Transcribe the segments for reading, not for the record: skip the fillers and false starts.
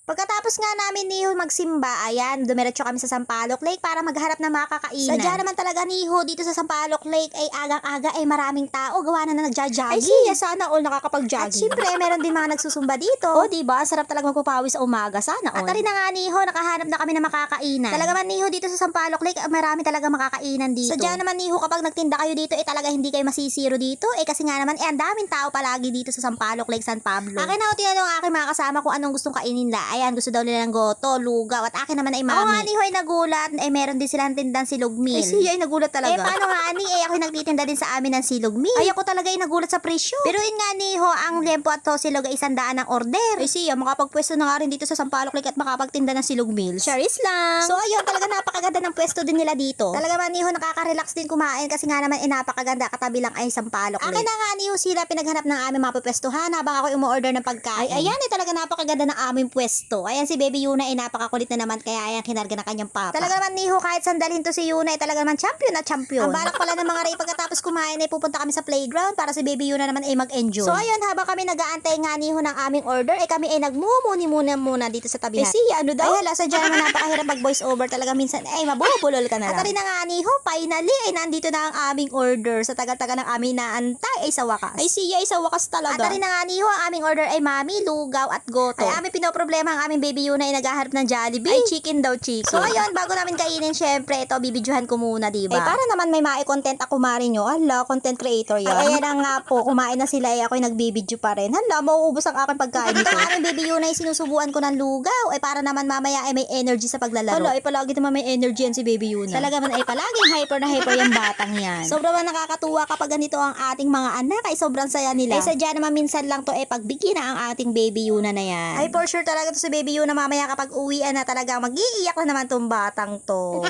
Pagkatapos nga namin ni magsimba, ayan, dumiretso kami sa Sampaloc Lake para magharap ng mga kakainan. Sadya naman talaga ni dito sa Sampaloc Lake ay agang-aga ay maraming tao, gawa na nagja-jogging. Ay siya, sana all nakakapag-jogging. At syempre, meron din mga nagsusumba dito. O diba, sarap talaga magpapawis sa umaga, sana all. At rin na nga ni nakahanap na kami ng makakainan. Talaga man ni dito sa Sampaloc Lake, marami talaga makakainan dito. Sadya naman ni kapag nagtinda kayo dito, talaga hindi kayo masisiro dito. Kasi nga naman, ang daming tao palagi dito sa Sampaloc Lake, San Pablo. Akin na tinanong ang aking mga kasama kung anong gustong kainin nila. Ayan, gusto daw nila ng goto, lugaw, at akin naman ay mami. Ako nga ni ay nagulat, meron din silang tindang silog meal. Ay siya ay nagulat talaga. Paano nga ni, ako nagtitinda din sa amin ng silog meal. Ay ako talaga ay nagulat sa presyo. Pero yun nga ni ang lempo at silog ay 100 ang order. Ay siya, makapagpwesto na nga rin dito sa Sampaloc Lake at makapagtinda ng silog meals. Charis lang. So ayun, talaga napakaganda ng pwesto din nila dito. Talaga man ni nakaka-relax din kumain kasi nga naman napakaganda, katabi lang ay Sampaloc Lake. Akin na nga ni sila pinaghanap ng aming mga pwestuhan habang ako umu-order ng pagkain. Ay ayan, talaga napakaganda ng aming pwesto. Ayan si Baby Yuna ay napakakulit na naman kaya ayan kinarga na kanyang papa. Talaga naman ni kahit sandalhin to si Yuna ay talaga naman champion na champion. Ang balak pala ng mga ray pagkatapos kumain ay pupunta kami sa playground para si Baby Yuna naman ay mag-enjoy. So ayun, habang kami nag-aantay nga ni ng aming order ay kami ay nagmumuni muna dito sa tabi. Ano daw? Ay hala, sadya naman napakahirap mag voice over talaga minsan ay mabubulol ka na lang. At rin na nga ni finally ay nandito na ang aming order sa tagal-tagal ng aming naantay ay sa wakas. Ay siya ay sa wakas talaga. At rin na nga ni ang aming order ay mami, lugaw at goto. Ay aming pinoproblema ang aming Baby Yuna ay naghahanap ng Jollibee. Ay chicken daw chicken. So ayun, bago namin kainin syempre ito bibidyohan ko muna, diba? Para naman may mai-content ako marin nyo. Hala, content creator yan. Ay ayan na nga po, kumain na sila ay ako'y nagbibidyo pa rin. Hala, mauubos ang aking pagkain nito. Ito aming Baby Yuna ay sinusubuan ko ng lugaw ay para naman mamaya ay may energy sa paglalaro. Hala, ay palagi naman may energy yan si Baby Yuna. Talaga man ay palaging hyper na hyper yung batang yan. Sobrang man nakakatuwa kapag ganito ang ating mga anak ay sobrang saya nila. Ay sadya naman minsan lang to pagbigyan na ang ating Baby Yuna na yan. Ay for sure talaga to si Baby Yuna mamaya kapag uwian na talaga mag-iiyak na naman tong batang to.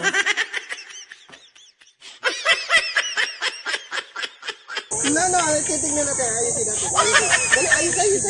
No, titignan natin. Ayusin natin. Ayusin. Dali, ayusin.